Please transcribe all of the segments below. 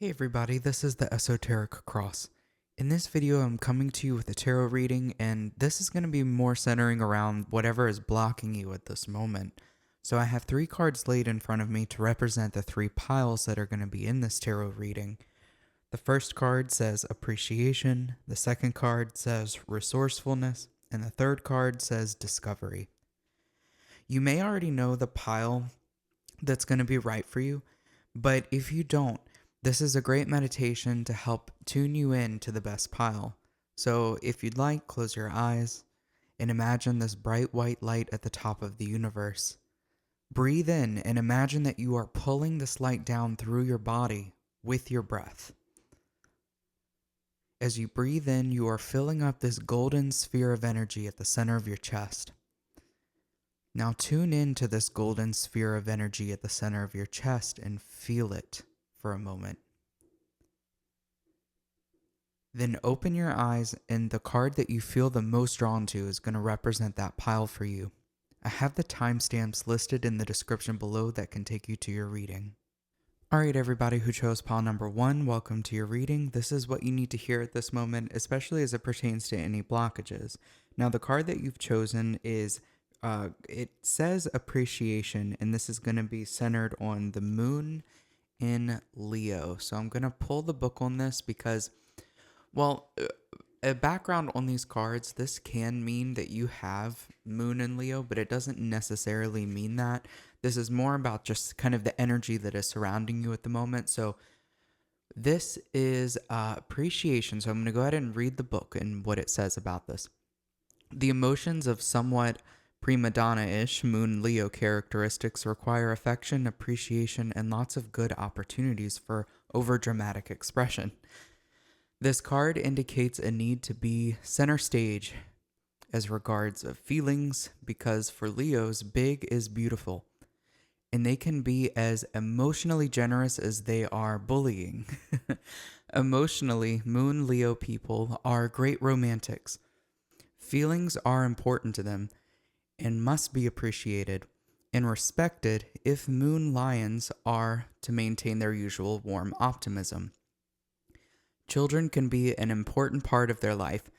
Hey everybody, this is the Esoteric Cross. In this video, I'm coming to you with a tarot reading, and this is going to be more centering around whatever is blocking you at this moment. So I have 3 cards laid in front of me to represent the 3 piles that are going to be in this tarot reading. The first card says appreciation, the second card says resourcefulness, and the third card says discovery. You may already know the pile that's going to be right for you, but if you don't, this is a great meditation to help tune you in to the best pile. So if you'd like, close your eyes and imagine this bright white light at the top of the universe. Breathe in and imagine that you are pulling this light down through your body with your breath. As you breathe in, you are filling up this golden sphere of energy at the center of your chest. Now tune into this golden sphere of energy at the center of your chest and feel it for a moment. Then open your eyes, and the card that you feel the most drawn to is going to represent that pile for you. I have the timestamps listed in the description below that can take you to your reading. Alright, everybody who chose pile number 1, welcome to your reading. This is what you need to hear at this moment, especially as it pertains to any blockages. Now, the card that you've chosen is it says appreciation, and this is going to be centered on the moon in Leo. So I'm going to pull the book on this because, well, a background on these cards, this can mean that you have moon in Leo, but it doesn't necessarily mean that. This is more about just kind of the energy that is surrounding you at the moment. So this is appreciation. So I'm going to go ahead and read the book and what it says about this. The emotions of somewhat prima donna-ish moon Leo characteristics require affection, appreciation, and lots of good opportunities for overdramatic expression. This card indicates a need to be center stage as regards of feelings, because for Leos, big is beautiful, and they can be as emotionally generous as they are bullying. Emotionally, moon Leo people are great romantics. Feelings are important to them and must be appreciated and respected if moon lions are to maintain their usual warm optimism. Children can be an important part of their life,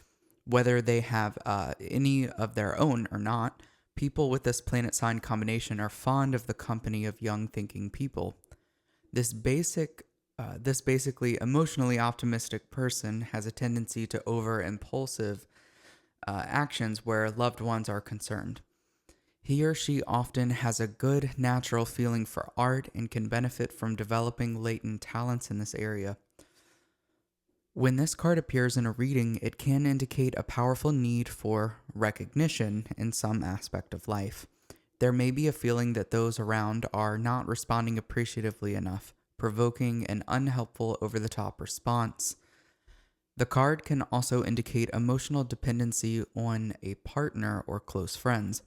whether they have any of their own or not. People with this planet sign combination are fond of the company of young thinking people. This basically emotionally optimistic person has a tendency to over impulsive actions where loved ones are concerned. He or she often has a good natural feeling for art and can benefit from developing latent talents in this area. When this card appears in a reading, it can indicate a powerful need for recognition in some aspect of life. There may be a feeling that those around are not responding appreciatively enough, provoking an unhelpful over-the-top response. The card can also indicate emotional dependency on a partner or close friends.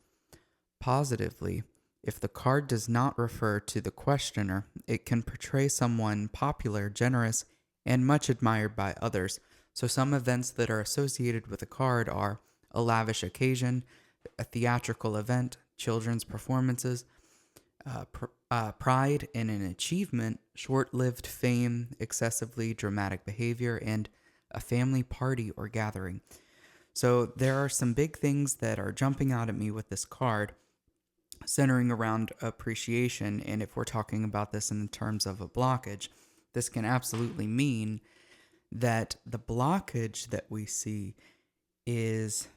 Positively, if the card does not refer to the questioner, it can portray someone popular, generous, and much admired by others. So some events that are associated with the card are a lavish occasion, a theatrical event, children's performances, pride in an achievement, short-lived fame, excessively dramatic behavior, and a family party or gathering. So there are some big things that are jumping out at me with this card, centering around appreciation. And if we're talking about this in terms of a blockage, this can absolutely mean that the blockage that we see is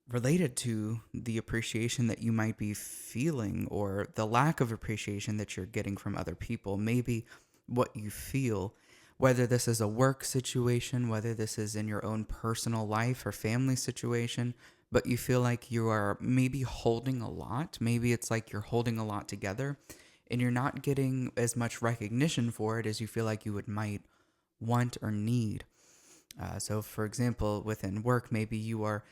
related to the appreciation that you might be feeling, or the lack of appreciation that you're getting from other people. Maybe what you feel, whether this is a work situation, whether this is in your own personal life or family situation, but you feel like you are maybe holding a lot. Maybe it's like you're holding a lot together and you're not getting as much recognition for it as you feel like you might want or need. So for example, within work, maybe you are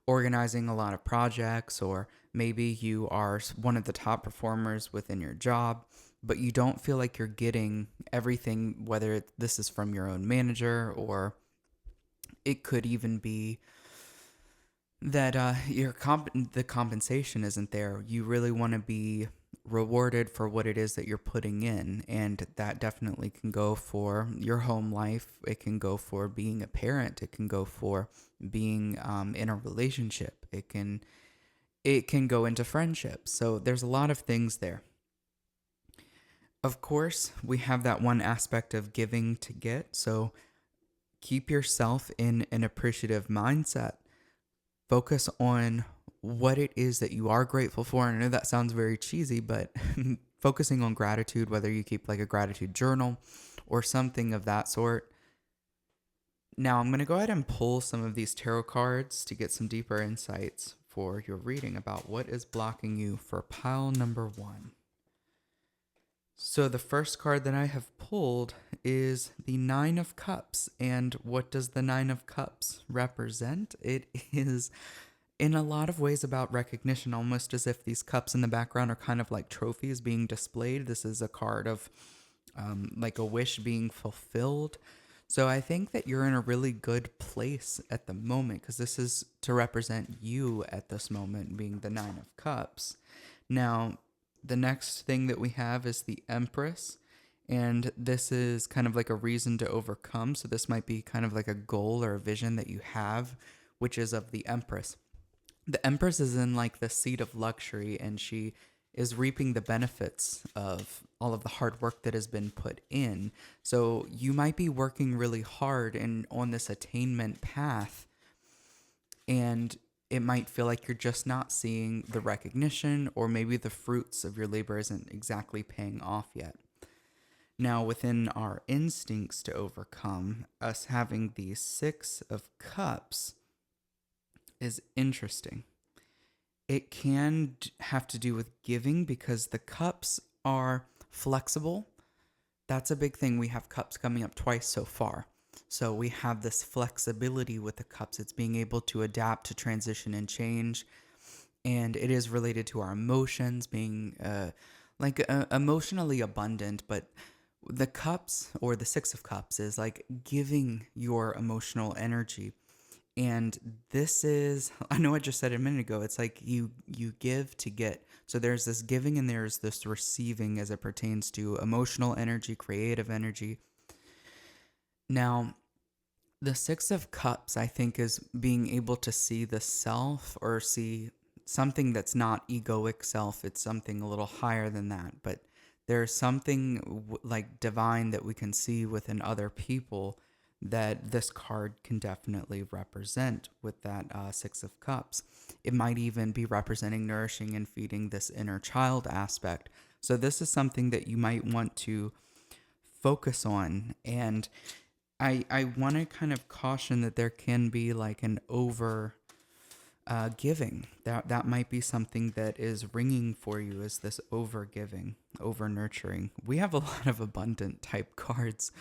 organizing a lot of projects, or maybe you are one of the top performers within your job, but you don't feel like you're getting everything, whether this is from your own manager, or it could even be that the compensation isn't there. You really want to be rewarded for what it is that you're putting in. And that definitely can go for your home life. It can go for being a parent. It can go for being in a relationship. It can go into friendships. So there's a lot of things there. Of course, we have that one aspect of giving to get. So keep yourself in an appreciative mindset. Focus on what it is that you are grateful for. And I know that sounds very cheesy, but focusing on gratitude, whether you keep like a gratitude journal or something of that sort. Now, I'm going to go ahead and pull some of these tarot cards to get some deeper insights for your reading about what is blocking you for pile number 1. So the first card that I have pulled is the Nine of Cups. And what does the Nine of Cups represent? It is in a lot of ways about recognition, almost as if these cups in the background are kind of like trophies being displayed. This is a card of like a wish being fulfilled. So I think that you're in a really good place at the moment, because this is to represent you at this moment, being the Nine of Cups. Now, the next thing that we have is the Empress, and this is kind of like a reason to overcome. So this might be kind of like a goal or a vision that you have, which is of the Empress. The Empress is in like the seat of luxury, and she is reaping the benefits of all of the hard work that has been put in. So you might be working really hard and on this attainment path, and it might feel like you're just not seeing the recognition, or maybe the fruits of your labor isn't exactly paying off yet. Now, within our instincts to overcome, us having the Six of Cups is interesting. It can have to do with giving, because the cups are flexible. That's a big thing. We have cups coming up twice so far. So we have this flexibility with the cups. It's being able to adapt to transition and change. And it is related to our emotions, being emotionally abundant. But the cups, or the Six of Cups, is like giving your emotional energy. And this is, I know I just said it a minute ago, it's like you give to get. So there's this giving and there's this receiving as it pertains to emotional energy, creative energy. Now, the Six of Cups, I think, is being able to see the self, or see something that's not egoic self. It's something a little higher than that. But there's something like divine that we can see within other people that this card can definitely represent with that Six of Cups. It might even be representing nourishing and feeding this inner child aspect. So this is something that you might want to focus on. And I want to kind of caution that there can be like an over giving. That might be something that is ringing for you, is this over giving, over nurturing. We have a lot of abundant type cards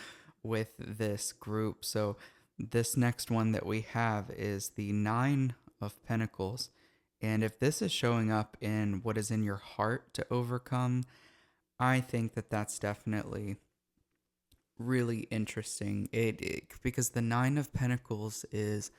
with this group. So this next one that we have is the Nine of Pentacles. And if this is showing up in what is in your heart to overcome, I think that that's definitely really interesting. Because the Nine of Pentacles is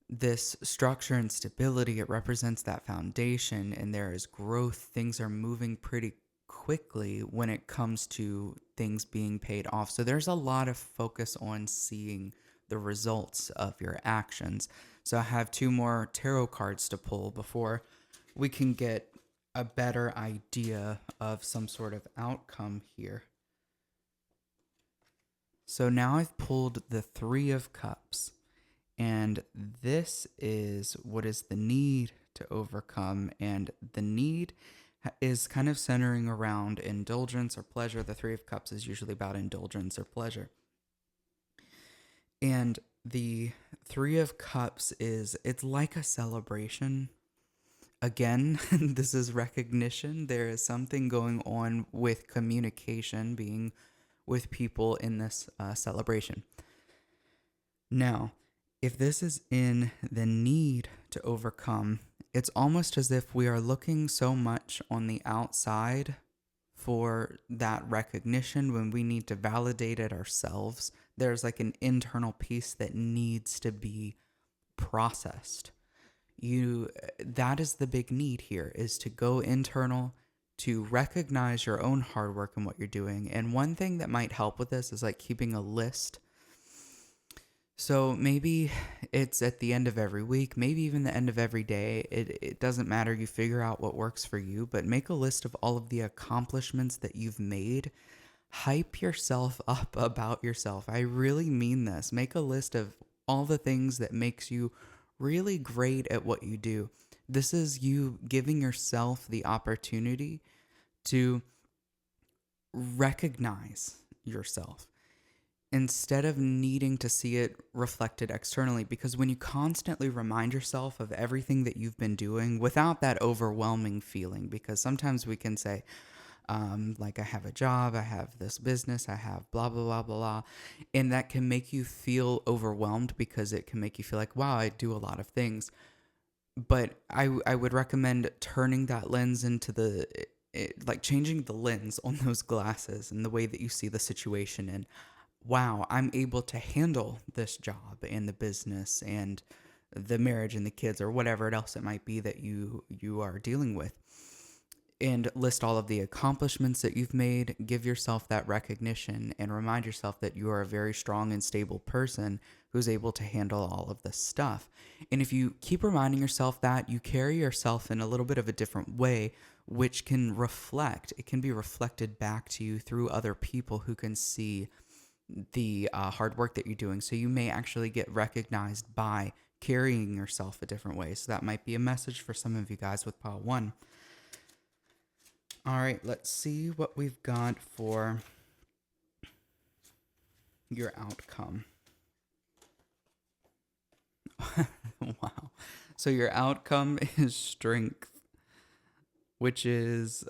this structure and stability. It represents that foundation, and there is growth. Things are moving pretty quickly when it comes to things being paid off. So there's a lot of focus on seeing the results of your actions. So I have 2 more tarot cards to pull before we can get a better idea of some sort of outcome here. So now I've pulled the Three of Cups, and this is what is the need to overcome. And the need is kind of centering around indulgence or pleasure. The Three of Cups is usually about indulgence or pleasure. And the Three of Cups it's like a celebration. Again, this is recognition. There is something going on with communication, being with people in this celebration. Now, if this is in the need to overcome, it's almost as if we are looking so much on the outside for that recognition when we need to validate it ourselves. There's like an internal piece that needs to be processed. That is the big need here, is to go internal, to recognize your own hard work and what you're doing. And one thing that might help with this is like keeping a list. So maybe it's at the end of every week, maybe even the end of every day. It doesn't matter. You figure out what works for you, but make a list of all of the accomplishments that you've made. Hype yourself up about yourself. I really mean this. Make a list of all the things that makes you really great at what you do. This is you giving yourself the opportunity to recognize yourself instead of needing to see it reflected externally. Because when you constantly remind yourself of everything that you've been doing without that overwhelming feeling, because sometimes we can say, like, I have a job, I have this business, I have blah, blah, blah, blah, blah. And that can make you feel overwhelmed because it can make you feel like, wow, I do a lot of things. But I would recommend turning that lens into like changing the lens on those glasses and the way that you see the situation. And wow, I'm able to handle this job and the business and the marriage and the kids or whatever else it might be that you are dealing with. And list all of the accomplishments that you've made. Give yourself that recognition and remind yourself that you are a very strong and stable person who's able to handle all of this stuff. And if you keep reminding yourself that, you carry yourself in a little bit of a different way, which can it can be reflected back to you through other people who can see the hard work that you're doing. So you may actually get recognized by carrying yourself a different way. So that might be a message for some of you guys with pile 1. All right, let's see what we've got for your outcome. Wow. So your outcome is strength, which is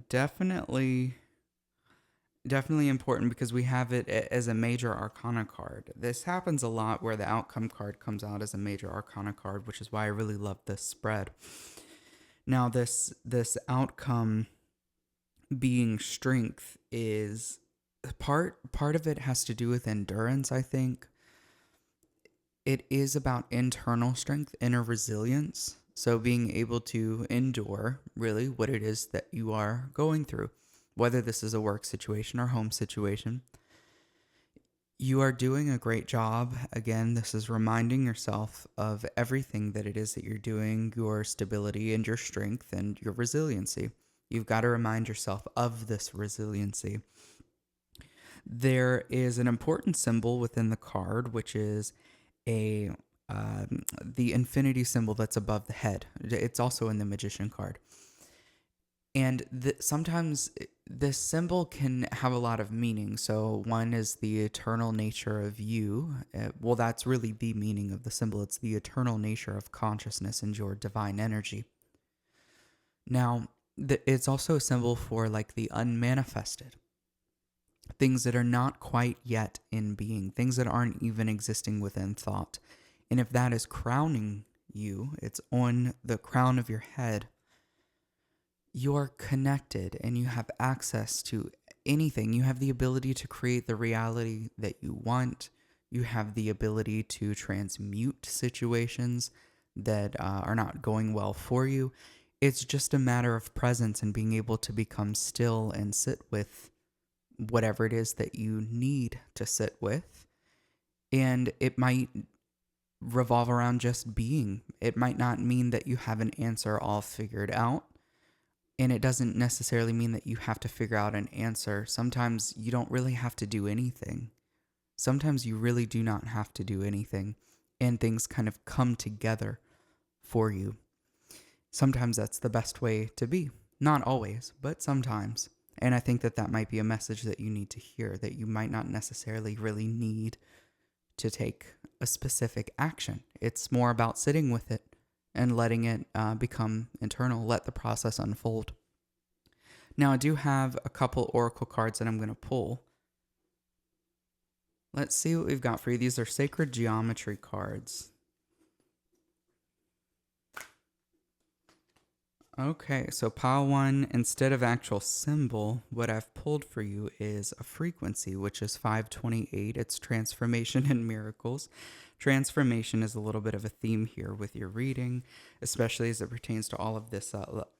definitely important because we have it as a major arcana card. This happens a lot where the outcome card comes out as a major arcana card, which is why I really love this spread. Now, this outcome being strength is part of it has to do with endurance, I think. It is about internal strength, inner resilience. So being able to endure really what it is that you are going through, whether this is a work situation or home situation. You are doing a great job. Again, this is reminding yourself of everything that it is that you're doing, your stability and your strength and your resiliency. You've got to remind yourself of this resiliency. There is an important symbol within the card, which is the infinity symbol that's above the head. It's also in the magician card. And sometimes this symbol can have a lot of meaning. So one is the eternal nature of you. Well, that's really the meaning of the symbol. It's the eternal nature of consciousness and your divine energy. Now, it's also a symbol for like the unmanifested. Things that are not quite yet in being. Things that aren't even existing within thought. And if that is crowning you, it's on the crown of your head, you're connected and you have access to anything. You have the ability to create the reality that you want. You have the ability to transmute situations that are not going well for you. It's just a matter of presence and being able to become still and sit with whatever it is that you need to sit with. And it might revolve around just being. It might not mean that you have an answer all figured out. And it doesn't necessarily mean that you have to figure out an answer. Sometimes you don't really have to do anything. Sometimes you really do not have to do anything. And things kind of come together for you. Sometimes that's the best way to be. Not always, but sometimes. And I think that might be a message that you need to hear, that you might not necessarily really need to take a specific action. It's more about sitting with it and letting it become internal, let the process unfold. Now, I do have a couple oracle cards that I'm going to pull. Let's see what we've got for you. These are sacred geometry cards. Okay, so pile 1, instead of actual symbol, what I've pulled for you is a frequency, which is 528. It's transformation and miracles. Transformation is a little bit of a theme here with your reading, especially as it pertains to all of this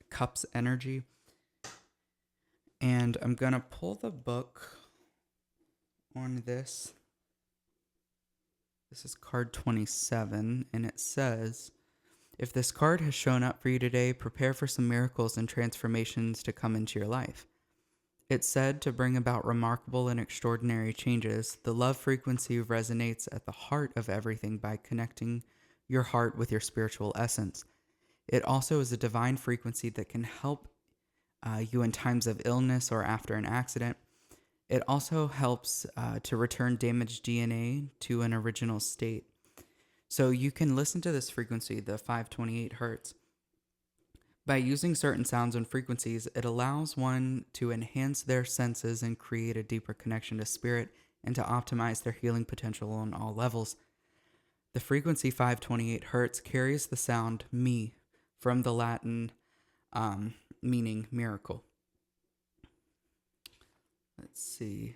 cups energy. And I'm going to pull the book on this. This is card 27, and it says, if this card has shown up for you today, prepare for some miracles and transformations to come into your life. It's said to bring about remarkable and extraordinary changes. The love frequency resonates at the heart of everything by connecting your heart with your spiritual essence. It also is a divine frequency that can help you in times of illness or after an accident. It also helps to return damaged DNA to an original state. So you can listen to this frequency, the 528 hertz. By using certain sounds and frequencies, it allows one to enhance their senses and create a deeper connection to spirit and to optimize their healing potential on all levels. The frequency 528 hertz carries the sound me from the Latin meaning miracle. Let's see.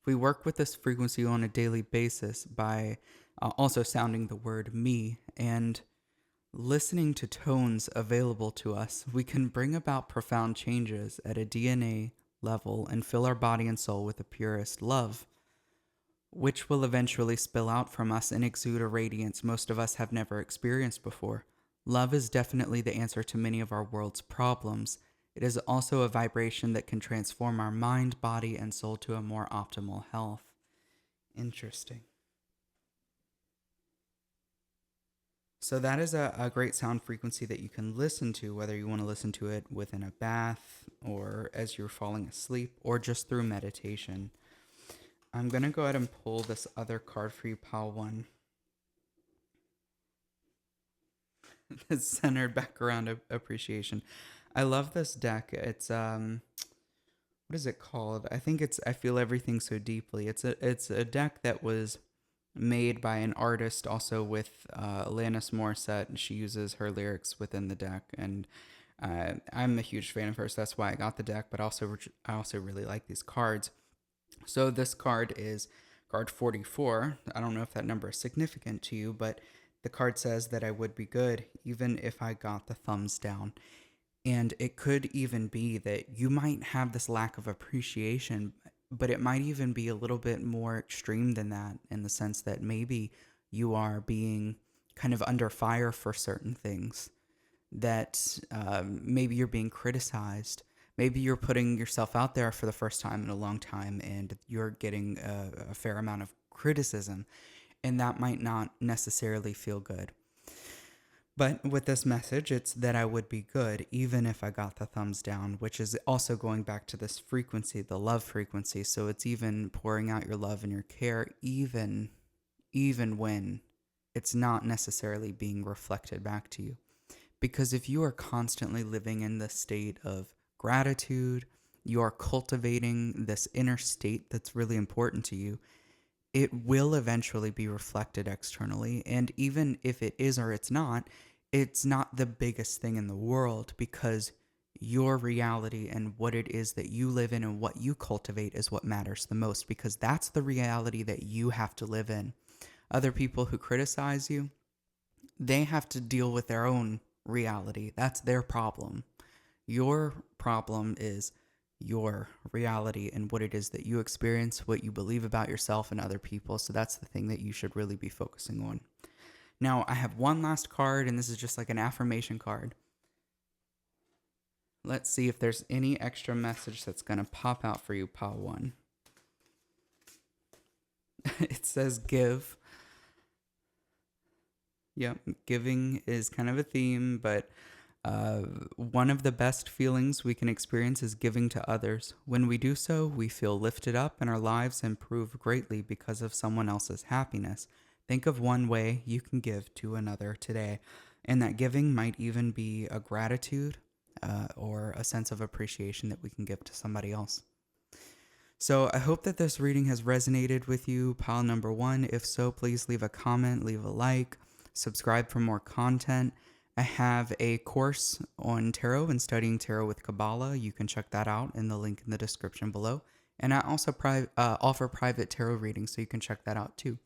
If we work with this frequency on a daily basis by also sounding the word me and listening to tones available to us, we can bring about profound changes at a DNA level and fill our body and soul with the purest love, which will eventually spill out from us and exude a radiance most of us have never experienced before. Love is definitely the answer to many of our world's problems. It is also a vibration that can transform our mind, body, and soul to a more optimal health. Interesting. So that is a great sound frequency that you can listen to, whether you want to listen to it within a bath or as you're falling asleep or just through meditation. I'm going to go ahead and pull this other card for you, Pile 1. It's centered back around appreciation. I love this deck. It's what is it called? I think it's I Feel Everything So Deeply. It's a deck that was made by an artist also with Alanis Morissette. She uses her lyrics within the deck, and I'm a huge fan of hers. That's why I got the deck, but I also really like these cards. So this card is card 44. I don't know if that number is significant to you, but the card says that I would be good even if I got the thumbs down. And it could even be that you might have this lack of appreciation, but it might even be a little bit more extreme than that, in the sense that maybe you are being kind of under fire for certain things, that maybe you're being criticized. Maybe you're putting yourself out there for the first time in a long time and you're getting a fair amount of criticism, and that might not necessarily feel good. But with this message, it's that I would be good even if I got the thumbs down, which is also going back to this frequency, the love frequency. So it's even pouring out your love and your care, even when it's not necessarily being reflected back to you. Because if you are constantly living in this state of gratitude, you are cultivating this inner state that's really important to you, it will eventually be reflected externally. And even if it is or it's not the biggest thing in the world, because your reality and what it is that you live in and what you cultivate is what matters the most, because that's the reality that you have to live in. Other people who criticize you, they have to deal with their own reality. That's their problem. Your problem is your reality and what it is that you experience, what you believe about yourself and other people. So that's the thing that you should really be focusing on. Now, I have one last card, and this is just like an affirmation card. Let's see if there's any extra message that's going to pop out for you, Pile 1. It says give. Yep, giving is kind of a theme, but one of the best feelings we can experience is giving to others. When we do so, we feel lifted up and our lives improve greatly because of someone else's happiness. Think of one way you can give to another today, and that giving might even be a gratitude or a sense of appreciation that we can give to somebody else. So I hope that this reading has resonated with you, Pile number 1. If so, please leave a comment, leave a like, subscribe for more content. I have a course on tarot and studying tarot with Kabbalah. You can check that out in the link in the description below. And I also offer private tarot readings, so you can check that out too.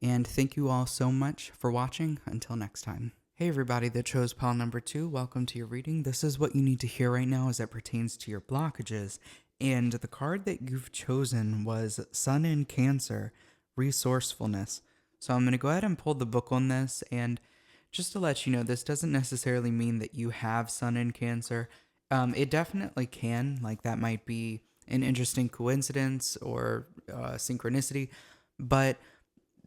And thank you all so much for watching. Until next time. Hey everybody that chose pile number 2, welcome to your reading. This is what you need to hear right now as it pertains to your blockages. And the card that you've chosen was Sun in Cancer, Resourcefulness. So I'm going to go ahead and pull the book on this, and just to let you know, this doesn't necessarily mean that you have Sun in Cancer. It definitely can, like that might be an interesting coincidence or synchronicity, but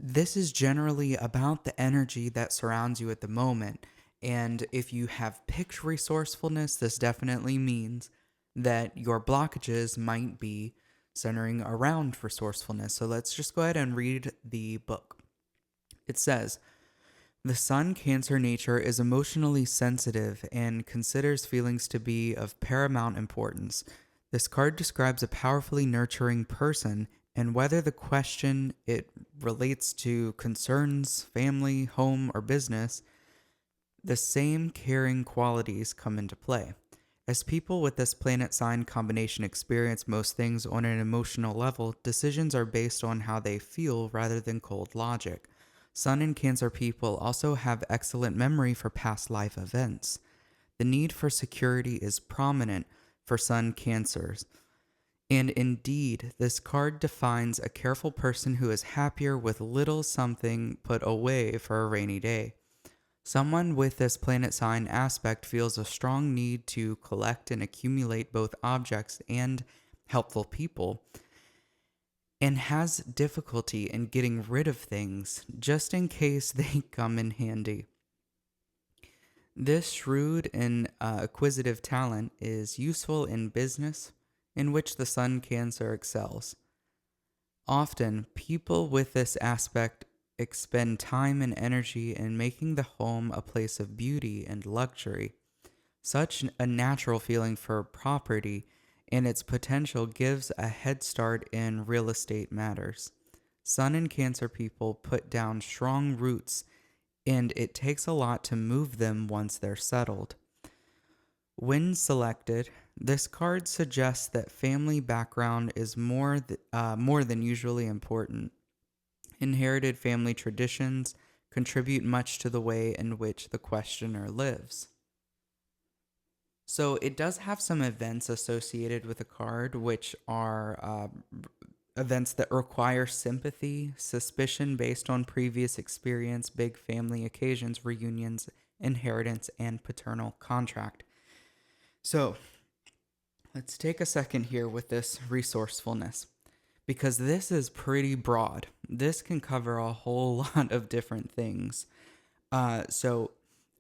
this is generally about the energy that surrounds you at the moment. And if you have picked resourcefulness, this definitely means that your blockages might be centering around resourcefulness. So let's just go ahead and read the book. It says, the Sun Cancer nature is emotionally sensitive and considers feelings to be of paramount importance. This card describes a powerfully nurturing person, and whether the question it relates to concerns, family, home, or business, the same caring qualities come into play. As people with this planet sign combination experience most things on an emotional level, decisions are based on how they feel rather than cold logic. Sun and Cancer people also have excellent memory for past life events. The need for security is prominent for Sun Cancers. And indeed, this card defines a careful person who is happier with little something put away for a rainy day. Someone with this planet sign aspect feels a strong need to collect and accumulate both objects and helpful people, and has difficulty in getting rid of things just in case they come in handy. This shrewd and acquisitive talent is useful in business, in which the Sun Cancer excels. Often, people with this aspect expend time and energy in making the home a place of beauty and luxury. Such a natural feeling for property and its potential gives a head start in real estate matters. Sun and Cancer people put down strong roots, and it takes a lot to move them once they're settled. When selected, this card suggests that family background is more than usually important. Inherited family traditions contribute much to the way in which the questioner lives. So it does have some events associated with the card, which are events that require sympathy, suspicion based on previous experience, big family occasions, reunions, inheritance, and paternal contract. So let's take a second here with this resourcefulness, because this is pretty broad. This can cover a whole lot of different things. So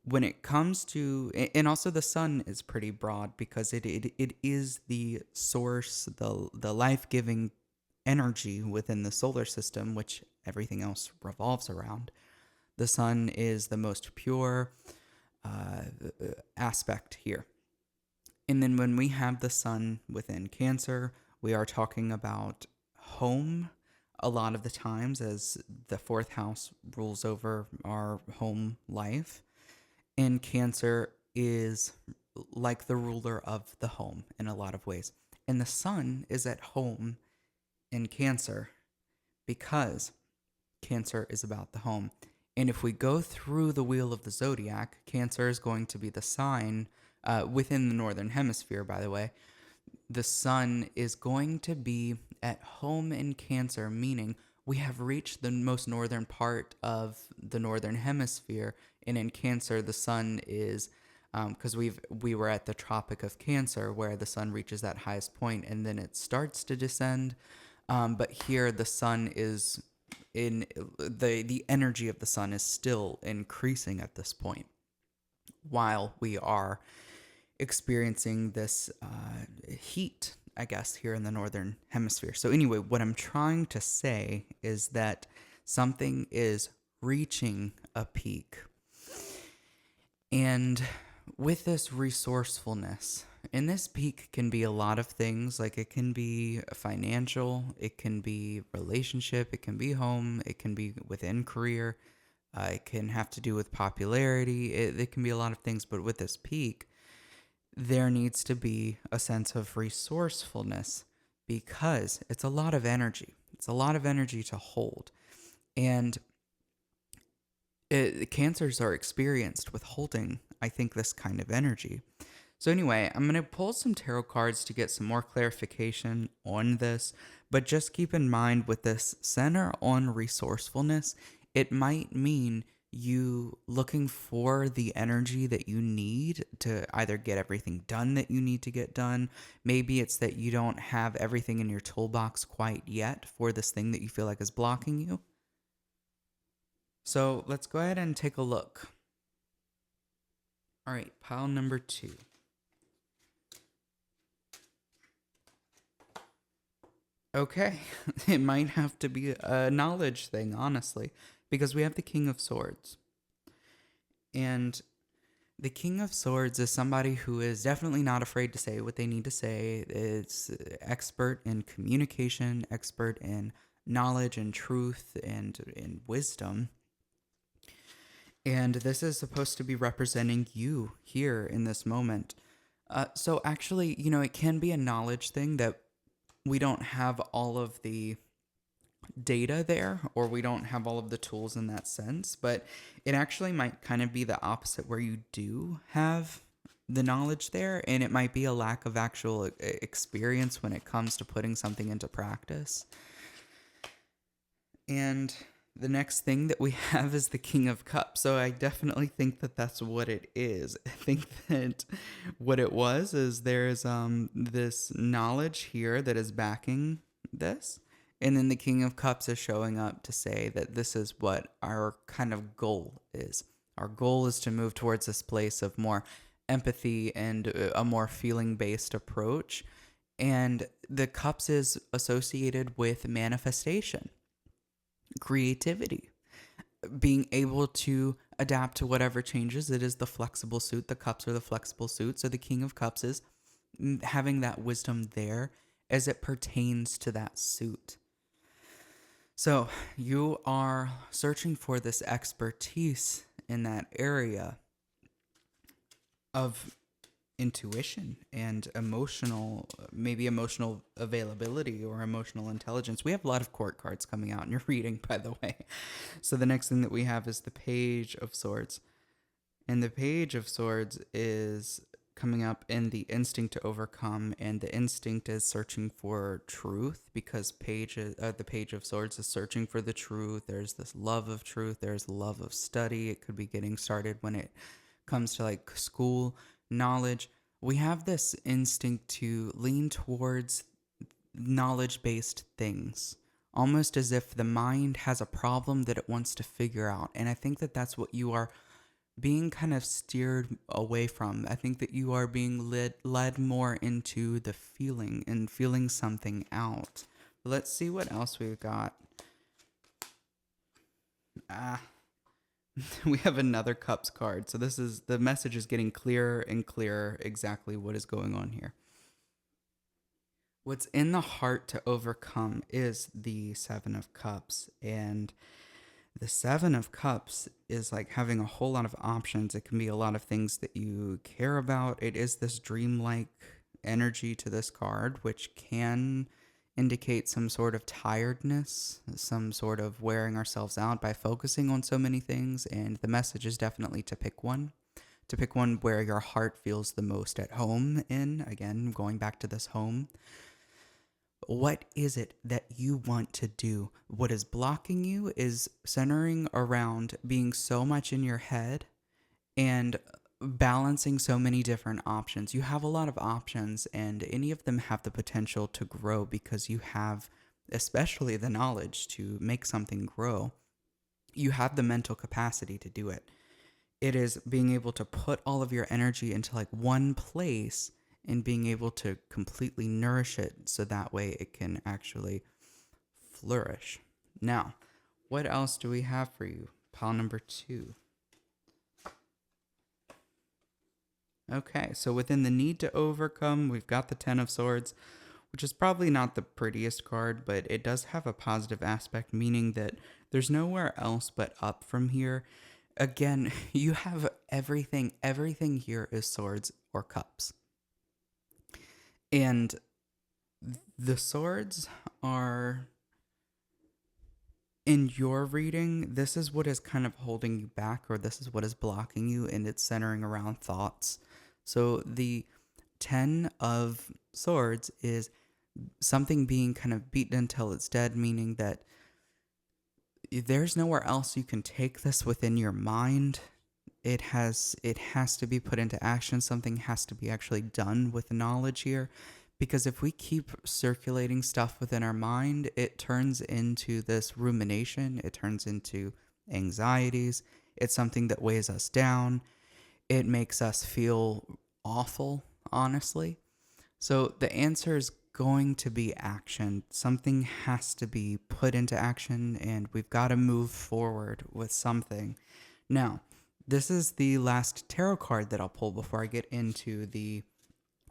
when it comes to, and also the Sun is pretty broad because it is the source, the life-giving energy within the solar system, which everything else revolves around. The Sun is the most pure aspect here. And then when we have the Sun within Cancer, we are talking about home a lot of the times, as the fourth house rules over our home life. And Cancer is like the ruler of the home in a lot of ways. And the Sun is at home in Cancer because Cancer is about the home. And if we go through the wheel of the zodiac, Cancer is going to be the sign within the northern hemisphere, by the way. The Sun is going to be at home in Cancer, meaning we have reached the most northern part of the northern hemisphere. And in Cancer, the Sun is, because we were at the Tropic of Cancer, where the Sun reaches that highest point and then it starts to descend. But here, the Sun is in the energy of the Sun is still increasing at this point, while we are experiencing this heat, I guess, here in the northern hemisphere. So anyway, what I'm trying to say is that something is reaching a peak. And with this resourcefulness, and this peak can be a lot of things. Like, it can be financial, it can be relationship, it can be home, it can be within career, it can have to do with popularity, it can be a lot of things. But with this peak, there needs to be a sense of resourcefulness, because it's a lot of energy. It's a lot of energy to hold. And Cancers are experienced with holding, I think, this kind of energy. So, anyway, I'm going to pull some tarot cards to get some more clarification on this. But just keep in mind with this center on resourcefulness, it might mean you looking for the energy that you need to either get everything done that you need to get done. Maybe it's that you don't have everything in your toolbox quite yet for this thing that you feel like is blocking you. So let's go ahead and take a look. All right, pile number 2. Okay, it might have to be a knowledge thing, honestly, because we have the King of Swords. And the King of Swords is somebody who is definitely not afraid to say what they need to say. It's expert in communication, expert in knowledge and truth and in wisdom. And this is supposed to be representing you here in this moment. So actually, it can be a knowledge thing that we don't have all of the data there, or we don't have all of the tools in that sense, but it actually might kind of be the opposite where you do have the knowledge there, and it might be a lack of actual experience when it comes to putting something into practice. And the next thing that we have is the King of Cups. So I definitely think that that's what it is. I think that what it was is there's this knowledge here that is backing this. And then the King of Cups is showing up to say that this is what our kind of goal is. Our goal is to move towards this place of more empathy and a more feeling-based approach. And the Cups is associated with manifestation, creativity, being able to adapt to whatever changes. It is the flexible suit. The Cups are the flexible suit. So the King of Cups is having that wisdom there as it pertains to that suit. So you are searching for this expertise in that area of intuition and maybe emotional availability or emotional intelligence. We have a lot of court cards coming out in your reading, by the way. So the next thing that we have is the Page of Swords. And the Page of Swords is coming up in the instinct to overcome, and the instinct is searching for truth, because the Page of Swords is searching for the truth. There's this love of truth. There's love of study. It could be getting started when it comes to like school, knowledge. We have this instinct to lean towards knowledge-based things, almost as if the mind has a problem that it wants to figure out. And I think that that's what you are being kind of steered away from. I think that you are being led more into the feeling and feeling something out. Let's see what else we've got. We have another Cups card. So the message is getting clearer and clearer exactly what is going on here. What's in the heart to overcome is the Seven of Cups. And the Seven of Cups is like having a whole lot of options. It can be a lot of things that you care about. It is this dreamlike energy to this card, which can indicate some sort of tiredness, some sort of wearing ourselves out by focusing on so many things. And the message is definitely to pick one where your heart feels the most at home in. Again, going back to this home. What is it that you want to do? What is blocking you is centering around being so much in your head and balancing so many different options. You have a lot of options, and any of them have the potential to grow because you have especially the knowledge to make something grow. You have the mental capacity to do it. It is being able to put all of your energy into like one place and being able to completely nourish it so that way it can actually flourish. Now, what else do we have for you? Pile number 2. Okay, so within the need to overcome, we've got the Ten of Swords, which is probably not the prettiest card, but it does have a positive aspect, meaning that there's nowhere else but up from here. Again, you have everything. Everything here is swords or cups. And the swords are in your reading, this is what is kind of holding you back, or this is what is blocking you, and it's centering around thoughts. So the 10 of Swords is something being kind of beaten until it's dead, meaning that there's nowhere else you can take this within your mind. It has to be put into action. Something has to be actually done with the knowledge here, because if we keep circulating stuff within our mind, it turns into this rumination. It turns into anxieties. It's something that weighs us down. It makes us feel awful, honestly. So the answer is going to be action. Something has to be put into action, and we've got to move forward with something. Now, this is the last tarot card that I'll pull before I get into the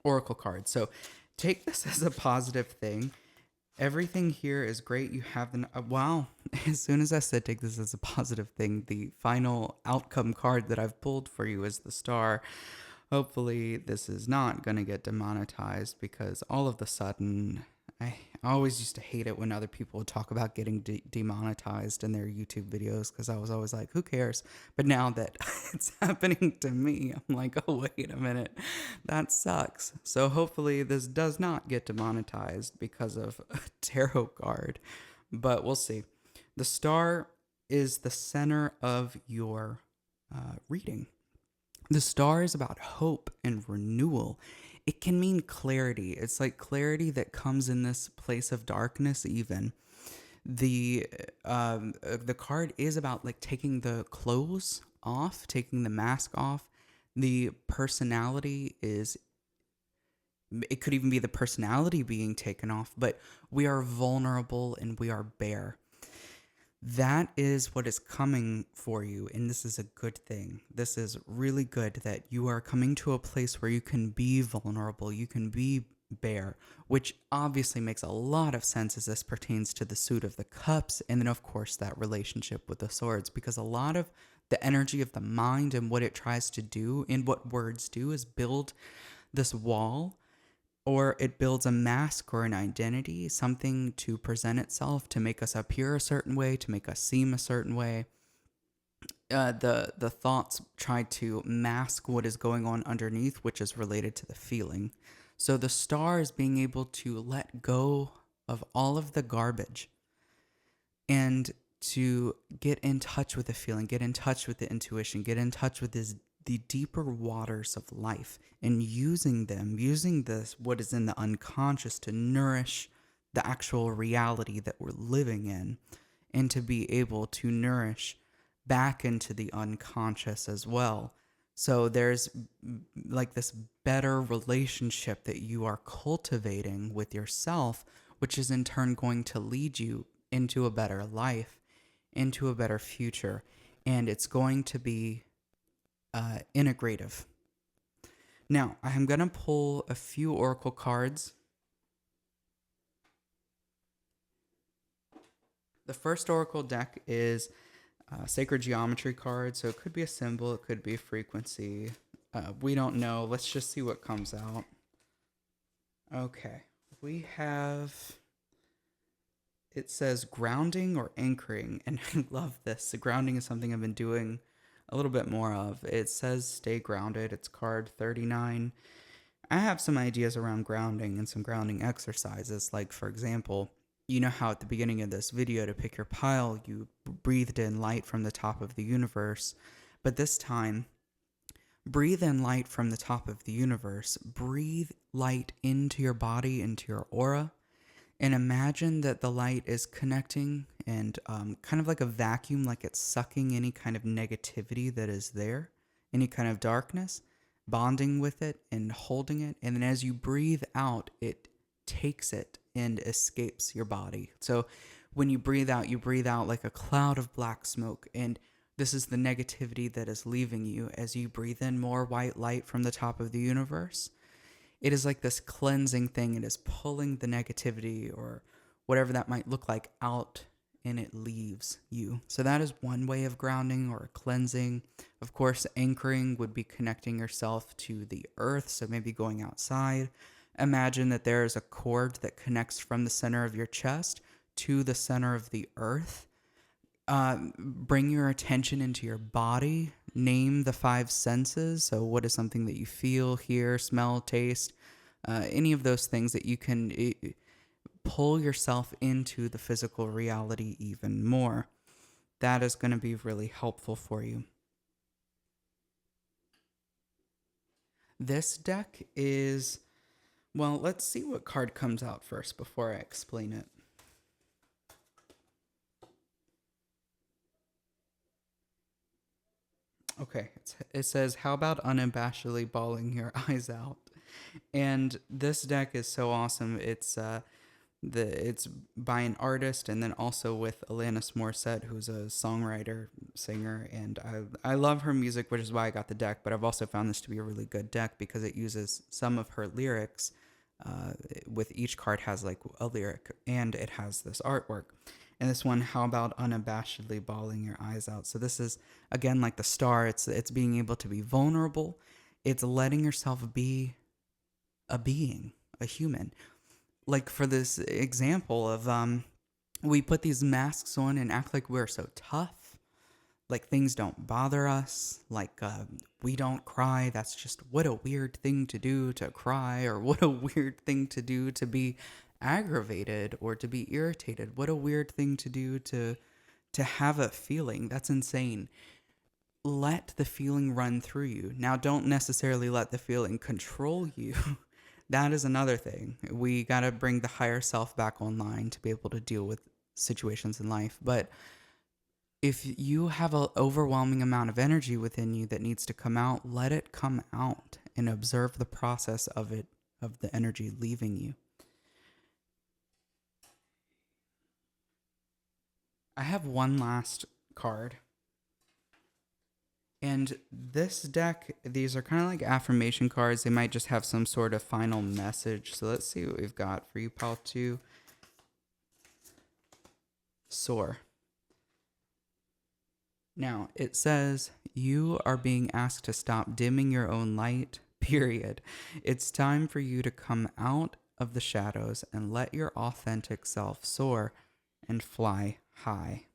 oracle card. So take this as a positive thing. Everything here is great. You have the wow. As soon as I said take this as a positive thing, the final outcome card that I've pulled for you is the Star. Hopefully this is not going to get demonetized, because all of a sudden, I always used to hate it when other people would talk about getting demonetized in their YouTube videos, because I was always like, who cares? But now that it's happening to me, I'm like, oh, wait a minute. That sucks. So hopefully this does not get demonetized because of a tarot card, but we'll see. The Star is the center of your reading. The Star is about hope and renewal. It can mean clarity. It's like clarity that comes in this place of darkness even. The card is about like taking the clothes off, taking the mask off. The personality is, it could even be the personality being taken off, but we are vulnerable and we are bare. That is what is coming for you, and this is a good thing. This is really good that you are coming to a place where you can be vulnerable, you can be bare, which obviously makes a lot of sense as this pertains to the Suit of the Cups, and then of course that relationship with the Swords, because a lot of the energy of the mind and what it tries to do and what words do is build this wall, or it builds a mask or an identity, something to present itself, to make us appear a certain way, to make us seem a certain way. The thoughts try to mask what is going on underneath, which is related to the feeling. So the Star is being able to let go of all of the garbage and to get in touch with the feeling, get in touch with the intuition, get in touch with the deeper waters of life, and using this, what is in the unconscious, to nourish the actual reality that we're living in, and to be able to nourish back into the unconscious as well. So there's like this better relationship that you are cultivating with yourself, which is in turn going to lead you into a better life, into a better future, and it's going to be integrative. Now, I'm going to pull a few oracle cards. The first oracle deck is sacred geometry card, so it could be a symbol, it could be a frequency. We don't know. Let's just see what comes out. Okay, we have, it says grounding or anchoring, and I love this. The grounding is something I've been doing a little bit more of. It says stay grounded. It's card 39. I have some ideas around grounding and some grounding exercises. Like, for example, you know how at the beginning of this video, to pick your pile, you breathed in light from the top of the universe. But this time, breathe in light from the top of the universe. Breathe light into your body, into your aura. And imagine that the light is connecting and kind of like a vacuum, like it's sucking any kind of negativity that is there, any kind of darkness, bonding with it and holding it. And then as you breathe out, it takes it and escapes your body. So when you breathe out like a cloud of black smoke. And this is the negativity that is leaving you. As you breathe in more white light from the top of the universe, it is like this cleansing thing. It is pulling the negativity or whatever that might look like out, and it leaves you. So that is one way of grounding or cleansing. Of course, anchoring would be connecting yourself to the earth. So maybe going outside. Imagine that there is a cord that connects from the center of your chest to the center of the earth. Bring your attention into your body. Name the five senses. So, what is something that you feel, hear, smell, taste? Any of those things that you can pull yourself into the physical reality even more. That is going to be really helpful for you. This deck is, well, let's see what card comes out first before I explain it. Okay, it says, how about unabashedly bawling your eyes out? And this deck is so awesome. It's by an artist, and then also with Alanis Morissette, who's a songwriter, singer, and I love her music, which is why I got the deck. But I've also found this to be a really good deck because it uses some of her lyrics. With each card has like a lyric, and it has this artwork. And this one, how about unabashedly bawling your eyes out? So this is again like the star. It's being able to be vulnerable. It's letting yourself be a being, a human. Like for this example of we put these masks on and act like we're so tough, like things don't bother us, like we don't cry. That's just, what a weird thing to do, to cry, or what a weird thing to do to be aggravated or to be irritated. What a weird thing to do to have a feeling. That's insane. Let the feeling run through you. Now, don't necessarily let the feeling control you. That is another thing. We got to bring the higher self back online to be able to deal with situations in life. But if you have an overwhelming amount of energy within you that needs to come out, let it come out and observe the process of it, of the energy leaving you. I have one last card. And this deck, these are kind of like affirmation cards. They might just have some sort of final message. So let's see what we've got for you, pile 2. Soar. Now, it says, you are being asked to stop dimming your own light, period. It's time for you to come out of the shadows and let your authentic self soar and fly high.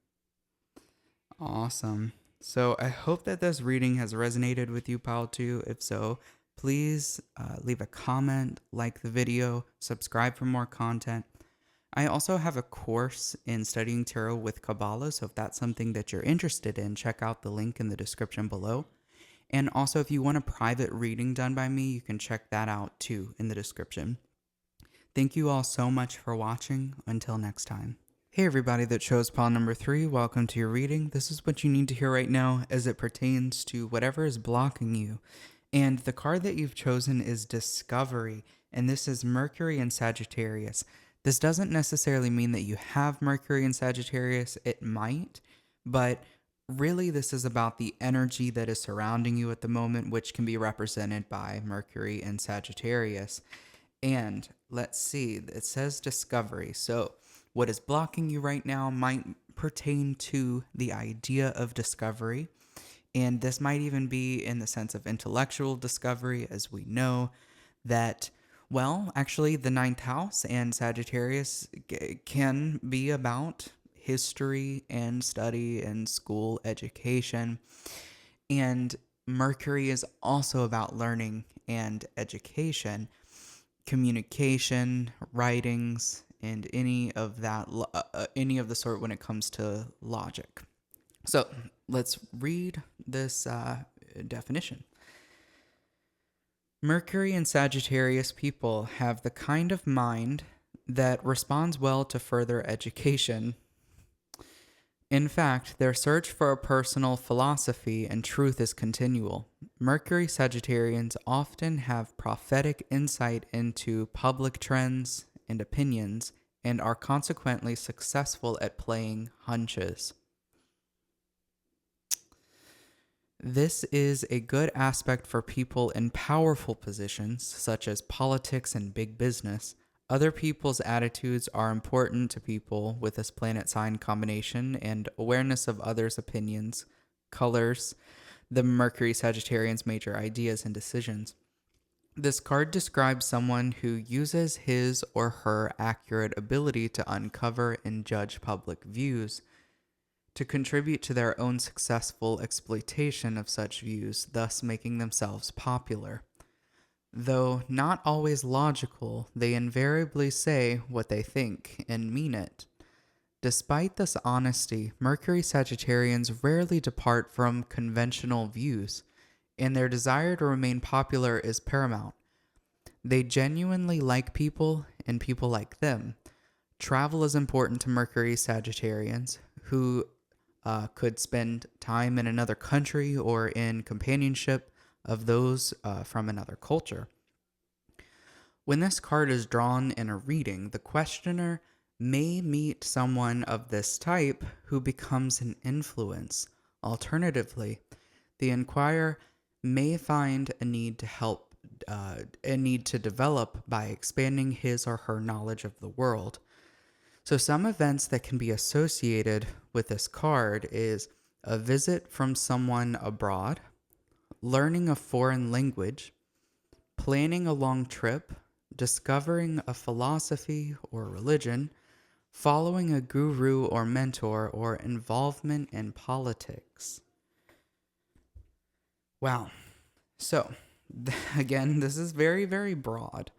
Awesome. So I hope that this reading has resonated with you, pile 2. If so, please leave a comment, like the video, subscribe for more content. I also have a course in studying tarot with Kabbalah, so if that's something that you're interested in, check out the link in the description below. And also, if you want a private reading done by me, you can check that out too in the description. Thank you all so much for watching. Until next time. Hey everybody that chose pile number 3, welcome to your reading. This is what you need to hear right now as it pertains to whatever is blocking you. And the card that you've chosen is Discovery, and this is Mercury and Sagittarius. This doesn't necessarily mean that you have Mercury and Sagittarius. It might, but really this is about the energy that is surrounding you at the moment, which can be represented by Mercury and Sagittarius. And let's see, it says Discovery. So what is blocking you right now might pertain to the idea of discovery. And this might even be in the sense of intellectual discovery, as we know that, well, actually the 9th house and Sagittarius can be about history and study and school education. And Mercury is also about learning and education, communication, writings, and any of the sort when it comes to logic. So let's read this definition. Mercury and Sagittarius people have the kind of mind that responds well to further education. In fact, their search for a personal philosophy and truth is continual. Mercury Sagittarians often have prophetic insight into public trends and opinions, and are consequently successful at playing hunches. This is a good aspect for people in powerful positions, such as politics and big business. Other people's attitudes are important to people with this planet sign combination, and awareness of others' opinions colors the Mercury Sagittarian's major ideas and decisions. This card describes someone who uses his or her accurate ability to uncover and judge public views. to contribute to their own successful exploitation of such views, thus making themselves popular. Though not always logical, they invariably say what they think and mean it. Despite this honesty, Mercury Sagittarians rarely depart from conventional views, and their desire to remain popular is paramount. They genuinely like people, and people like them. Travel is important to Mercury Sagittarians, who could spend time in another country or in companionship of those from another culture. When this card is drawn in a reading, the questioner may meet someone of this type who becomes an influence. Alternatively, the inquirer may find a need to help, a need to develop by expanding his or her knowledge of the world. So some events that can be associated with this card is a visit from someone abroad, learning a foreign language, planning a long trip, discovering a philosophy or religion, following a guru or mentor, or involvement in politics. Wow. So, again, this is very, very broad.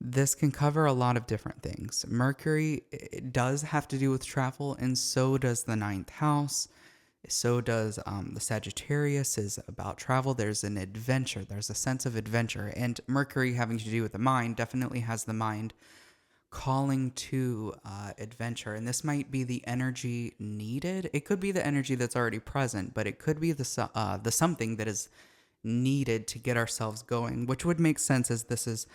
This can cover a lot of different things. Mercury, it does have to do with travel, and so does the ninth house. So does the Sagittarius is about travel. There's an adventure. There's a sense of adventure. And Mercury having to do with the mind definitely has the mind calling to adventure. And this might be the energy needed. It could be the energy that's already present, but it could be the something that is needed to get ourselves going, which would make sense as this is,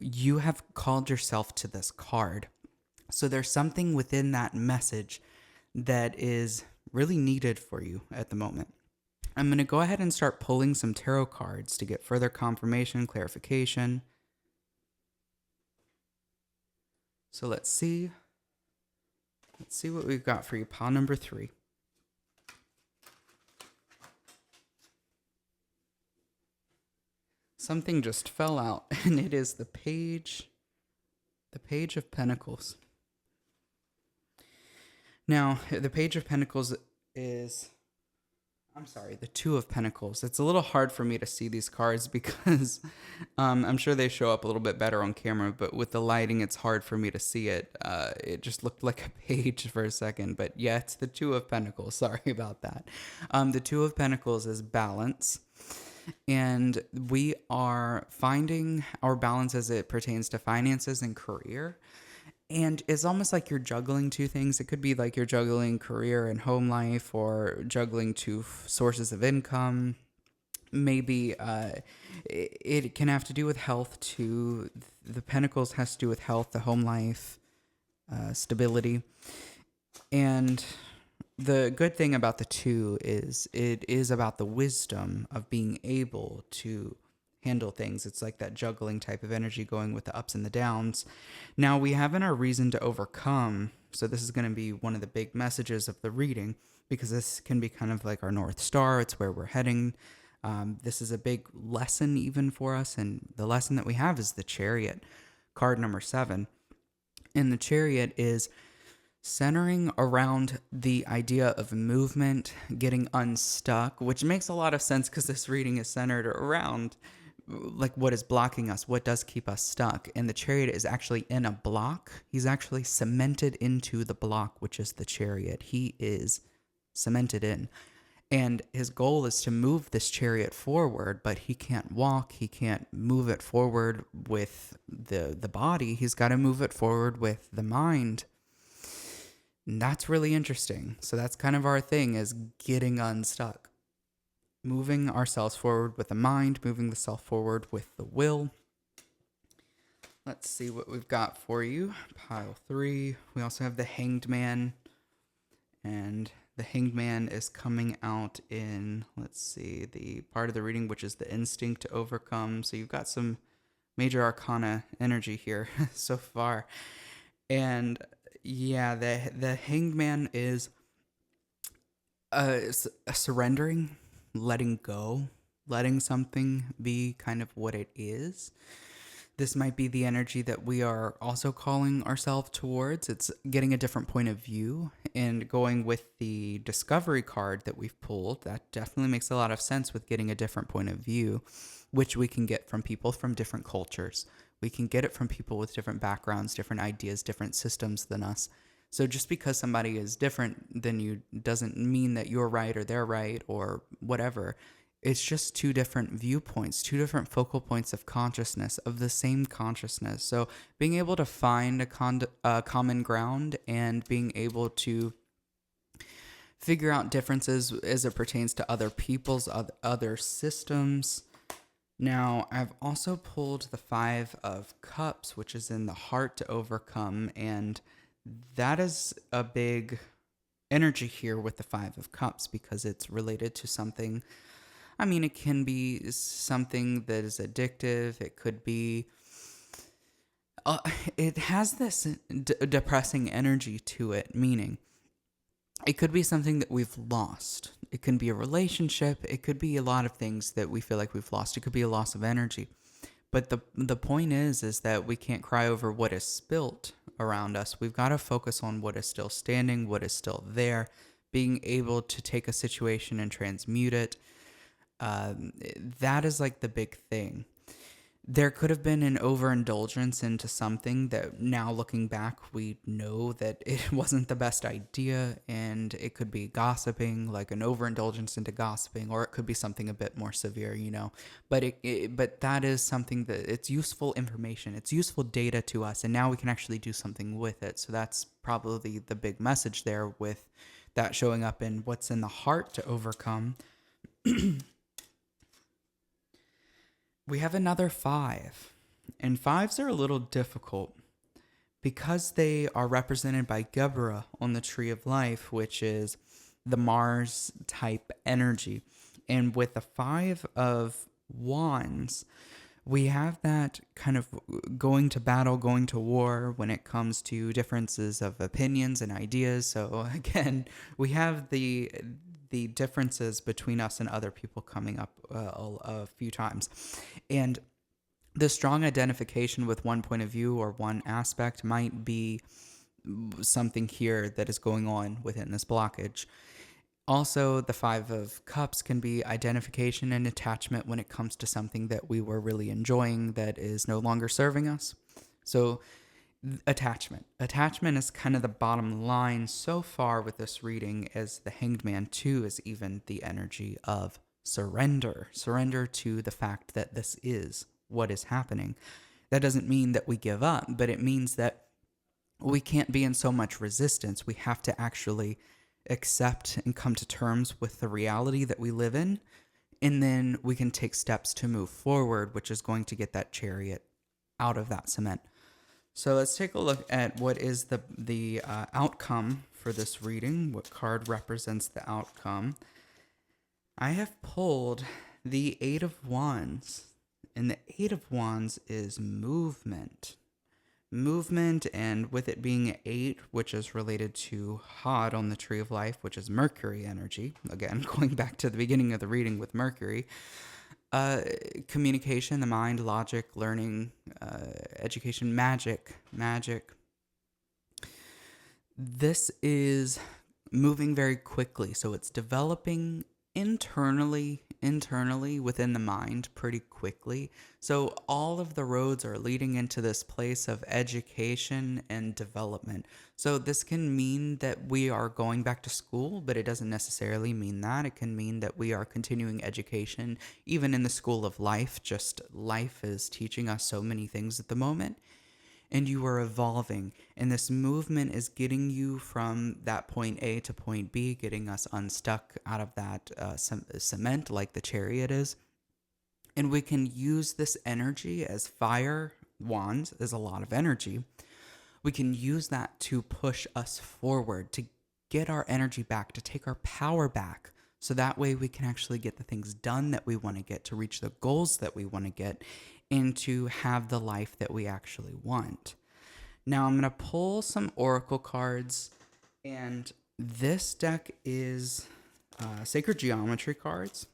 you have called yourself to this card. So there's something within that message that is really needed for you at the moment. I'm going to go ahead and start pulling some tarot cards to get further confirmation, clarification. So let's see. Let's see what we've got for you. Pile number 3. Something just fell out, and it is the Page of Pentacles. Now, the Page of Pentacles is, the Two of Pentacles. It's a little hard for me to see these cards because I'm sure they show up a little bit better on camera, but with the lighting, it's hard for me to see it. It just looked like a page for a second, but yeah, it's the Two of Pentacles. Sorry about that. The Two of Pentacles is balance. And we are finding our balance as it pertains to finances and career. And it's almost like you're juggling two things. It could be like you're juggling career and home life, or juggling two sources of income. Maybe it can have to do with health too. The Pentacles has to do with health, the home life, stability. And the good thing about the Two is it is about the wisdom of being able to handle things. It's like that juggling type of energy going with the ups and the downs. Now we have in our reason to overcome. So this is going to be one of the big messages of the reading, because this can be kind of like our North Star. It's where we're heading. This is a big lesson even for us. And the lesson that we have is the Chariot, card number 7. And the Chariot is centering around the idea of movement, getting unstuck, which makes a lot of sense because this reading is centered around like what is blocking us, what does keep us stuck. And the Chariot is actually in a block. He's actually cemented into the block, which is the Chariot. He is cemented in. And his goal is to move this Chariot forward, but he can't walk. He can't move it forward with the body. He's got to move it forward with the mind. And that's really interesting. So that's kind of our thing, is getting unstuck. Moving ourselves forward with the mind, moving the self forward with the will. Let's see what we've got for you. Pile 3. We also have the Hanged Man. And the Hanged Man is coming out in, let's see, the part of the reading, which is the instinct to overcome. So you've got some major arcana energy here so far. And yeah, the Hanged Man is a surrendering, letting go, letting something be kind of what it is. This might be the energy that we are also calling ourselves towards. It's getting a different point of view and going with the discovery card that we've pulled. That definitely makes a lot of sense with getting a different point of view, which we can get from people from different cultures. We can get it from people with different backgrounds, different ideas, different systems than us. So just because somebody is different than you doesn't mean that you're right or they're right or whatever. It's just two different viewpoints, two different focal points of consciousness, of the same consciousness. So being able to find a common ground and being able to figure out differences as it pertains to other people's, other systems. Now, I've also pulled the Five of Cups, which is in the heart to overcome, and that is a big energy here with the Five of Cups because it's related to something. I mean, it can be something that is addictive. It could be. It has this depressing energy to it, meaning it could be something that we've lost. It can be a relationship. It could be a lot of things that we feel like we've lost. It could be a loss of energy. But the point is that we can't cry over what is spilt around us. We've got to focus on what is still standing, what is still there, being able to take a situation and transmute it. That is like the big thing. There could have been an overindulgence into something that now looking back, we know that it wasn't the best idea, and it could be gossiping, like an overindulgence into gossiping, or it could be something a bit more severe, But but that is something that it's useful information, it's useful data to us, and now we can actually do something with it. So that's probably the big message there with that showing up in what's in the heart to overcome. We have another five, and fives are a little difficult because they are represented by Gebra on the Tree of Life, which is the Mars type energy. And with the Five of Wands, we have that kind of going to battle, going to war when it comes to differences of opinions and ideas. So again, we have the differences between us and other people coming up a few times. And the strong identification with one point of view or one aspect might be something here that is going on within this blockage. Also, the Five of Cups can be identification and attachment when it comes to something that we were really enjoying that is no longer serving us. So attachment. Attachment is kind of the bottom line so far with this reading, as the Hanged Man too is even the energy of surrender. Surrender to the fact that this is what is happening. That doesn't mean that we give up, but it means that we can't be in so much resistance. We have to actually accept and come to terms with the reality that we live in, and then we can take steps to move forward, which is going to get that chariot out of that cement. So let's take a look at what is the outcome for this reading. What card represents the outcome? I have pulled the Eight of Wands, and the Eight of Wands is movement. Movement, and with it being 8, which is related to Hod on the Tree of Life, which is Mercury energy. Again, going back to the beginning of the reading with Mercury. Communication, the mind, logic, learning, education, magic. This is moving very quickly, so it's developing internally within the mind pretty quickly. So all of the roads are leading into this place of education and development. So this can mean that we are going back to school, but it doesn't necessarily mean that. It can mean that we are continuing education, even in the school of life. Just life is teaching us so many things at the moment. And you are evolving, and this movement is getting you from that point A to point B, getting us unstuck out of that cement like the chariot is. And we can use this energy as fire. Wands is a lot of energy. We can use that to push us forward, to get our energy back, to take our power back. So that way we can actually get the things done that we want to get, to reach the goals that we want to get, and to have the life that we actually want. Now I'm going to pull some oracle cards, and this deck is sacred geometry cards.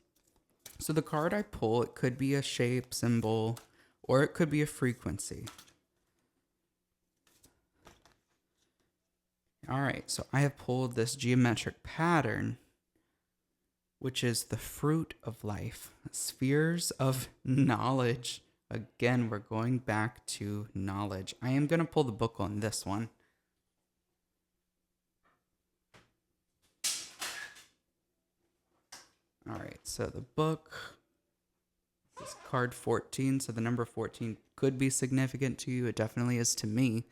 So the card I pull, it could be a shape, symbol, or it could be a frequency. All right, so I have pulled this geometric pattern, which is the fruit of life, spheres of knowledge. Again, we're going back to knowledge. I am going to pull the book on this one. All right, so the book is card 14, so the number 14 could be significant to you. It definitely is to me.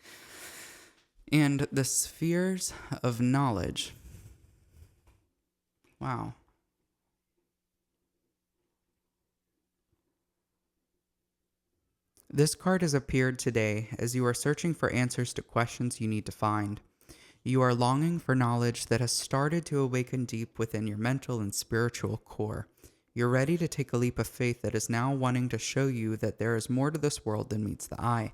And the spheres of knowledge. Wow. This card has appeared today as you are searching for answers to questions you need to find. You are longing for knowledge that has started to awaken deep within your mental and spiritual core. You're ready to take a leap of faith that is now wanting to show you that there is more to this world than meets the eye.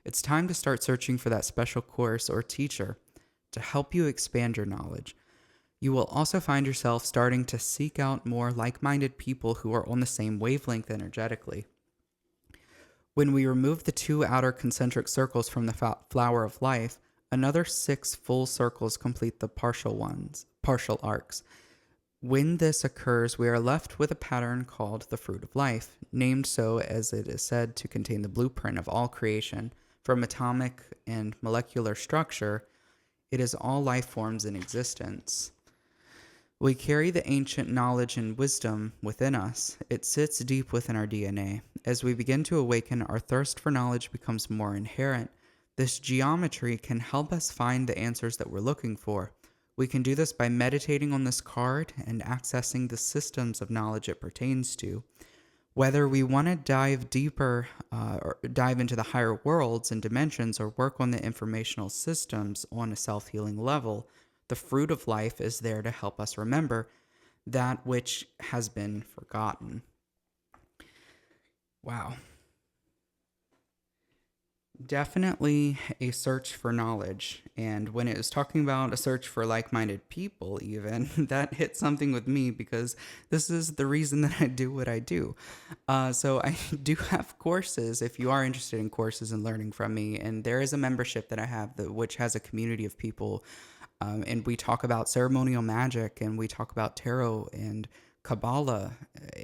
It's time to start searching for that special course or teacher to help you expand your knowledge. You will also find yourself starting to seek out more like-minded people who are on the same wavelength energetically. When we remove the 2 outer concentric circles from the flower of life, another 6 full circles complete the partial arcs. When this occurs, we are left with a pattern called the fruit of life, named so as it is said to contain the blueprint of all creation. From atomic and molecular structure, it is all life forms in existence. We carry the ancient knowledge and wisdom within us. It sits deep within our DNA. As we begin to awaken, our thirst for knowledge becomes more inherent. This geometry can help us find the answers that we're looking for. We can do this by meditating on this card and accessing the systems of knowledge it pertains to. Whether we want to dive deeper or dive into the higher worlds and dimensions or work on the informational systems on a self-healing level, the fruit of life is there to help us remember that which has been forgotten. Wow. Definitely a search for knowledge. And when it was talking about a search for like-minded people, even, that hit something with me because this is the reason that I do what I do. So I do have courses if you are interested in courses and learning from me. And there is a membership that I have which has a community of people. And we talk about ceremonial magic and we talk about tarot and Kabbalah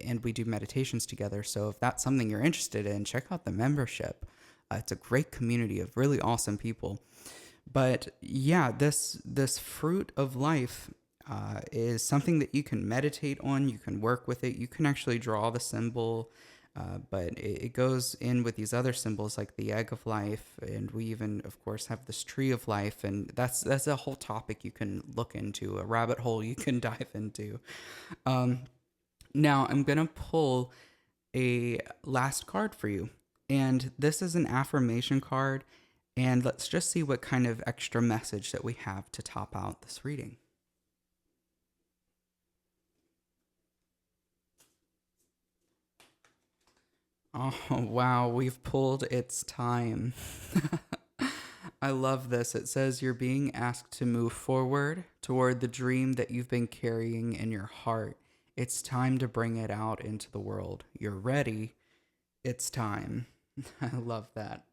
and we do meditations together. So if that's something you're interested in, check out the membership. It's a great community of really awesome people. But yeah, this fruit of life is something that you can meditate on. You can work with it. You can actually draw the symbol. But it goes in with these other symbols like the egg of life. And we even, of course, have this tree of life. And that's a whole topic you can look into, a rabbit hole you can dive into. Now, I'm going to pull a last card for you. And this is an affirmation card, and let's just see what kind of extra message that we have to top out this reading. Oh, wow, we've pulled It's Time. I love this. It says you're being asked to move forward toward the dream that you've been carrying in your heart. It's time to bring it out into the world. You're ready. It's time. I love that.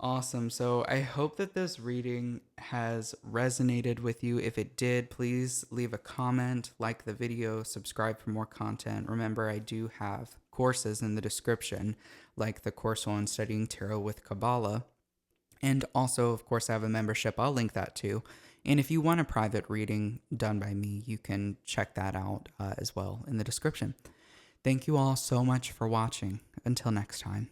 Awesome. So I hope that this reading has resonated with you. If it did, please leave a comment, like the video, subscribe for more content. Remember, I do have courses in the description, like the course on studying tarot with Kabbalah. And also, of course, I have a membership. I'll link that too. And if you want a private reading done by me, you can check that out as well in the description. Thank you all so much for watching. Until next time.